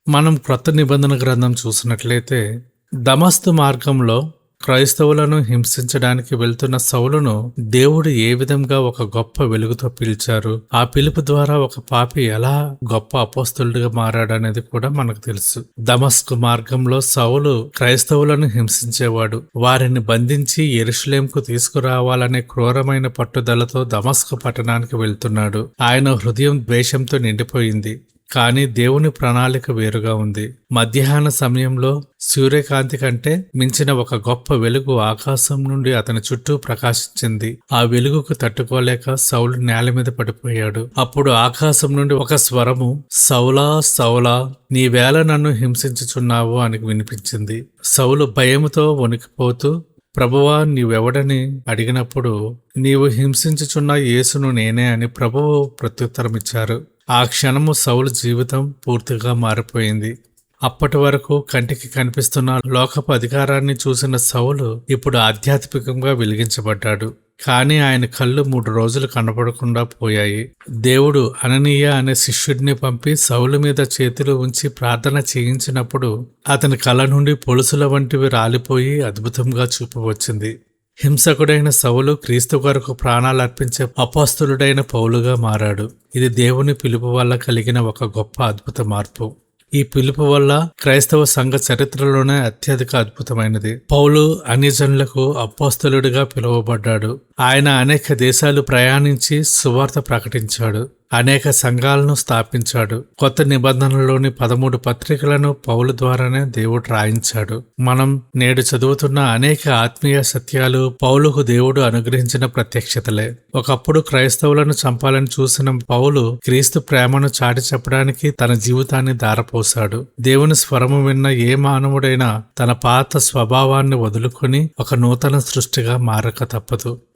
మనం క్రొత్త నిబంధన గ్రంథం చూసినట్లయితే దమస్కు మార్గంలో క్రైస్తవులను హింసించడానికి వెళ్తున్న సౌలును దేవుడు ఏ విధంగా ఒక గొప్ప వెలుగుతో పిలిచారు, ఆ పిలుపు ద్వారా ఒక పాపి ఎలా గొప్ప అపోస్తలుడిగా మారాడనేది కూడా మనకు తెలుసు. దమస్కు మార్గంలో సౌలు క్రైస్తవులను హింసించేవాడు. వారిని బంధించి యెరూషలేంకు తీసుకురావాలనే క్రూరమైన పట్టుదలతో దమస్కు పట్టణానికి వెళ్తున్నాడు. ఆయన హృదయం ద్వేషంతో నిండిపోయింది. కానీ దేవుని ప్రణాళిక వేరుగా ఉంది. మధ్యాహ్న సమయంలో సూర్యకాంతి కంటే మించిన ఒక గొప్ప వెలుగు ఆకాశం నుండి అతని చుట్టూ ప్రకాశించింది. ఆ వెలుగుకు తట్టుకోలేక సౌలు నేల మీద పడిపోయాడు. అప్పుడు ఆకాశం నుండి ఒక స్వరము, సౌలా సౌలా, నీవేళ నన్ను హింసించుచున్నావు అని వినిపించింది. సౌలు భయముతో వణికిపోతూ, ప్రభువా నీవెవడని అడిగినప్పుడు, నీవు హింసించుచున్న యేసును నేనే అని ప్రభువు ప్రత్యుత్తరమిచ్చారు. ఆ క్షణము సౌలు జీవితం పూర్తిగా మారిపోయింది. అప్పటి వరకు కంటికి కనిపిస్తున్న లోకపు అధికారాన్ని చూసిన సౌలు ఇప్పుడు ఆధ్యాత్మికంగా వెలిగించబడ్డాడు. కానీ ఆయన కళ్ళు 3 రోజులు కనపడకుండా పోయాయి. దేవుడు అననీయ అనే శిష్యుడిని పంపి సౌలు మీద చేతులు ఉంచి ప్రార్థన చేయించినప్పుడు అతని కళ్ళ నుండి పొలుసుల వంటివి రాలిపోయి అద్భుతంగా చూపు వచ్చింది. హింసకుడైన సౌలు క్రీస్తు కొరకు ప్రాణాలు అర్పించే అపోస్తలుడైన పౌలుగా మారాడు. ఇది దేవుని పిలుపు వల్ల కలిగిన ఒక గొప్ప అద్భుత మార్పు. ఈ పిలుపు వల్ల క్రైస్తవ సంఘ చరిత్రలోనే అత్యధిక అద్భుతమైనది. పౌలు అన్యజనులకు అపోస్తలుడిగా పిలువబడ్డాడు. ఆయన అనేక దేశాలు ప్రయాణించి సువార్త ప్రకటించాడు. అనేక సంఘాలను స్థాపించాడు. కొత్త నిబంధనలోని 13 పత్రికలను పౌలు ద్వారానే దేవుడు రాయించాడు. మనం నేడు చదువుతున్న అనేక ఆత్మీయ సత్యాలు పౌలుకు దేవుడు అనుగ్రహించిన ప్రత్యక్షతలే. ఒకప్పుడు క్రైస్తవులను చంపాలని చూసిన పౌలు క్రీస్తు ప్రేమను చాటి చెప్పడానికి తన జీవితాన్ని ధారపోశాడు. దేవుని స్వరము విన్న ఏ మానవుడైనా తన పాత స్వభావాన్ని వదులుకొని ఒక నూతన సృష్టిగా మారక తప్పదు.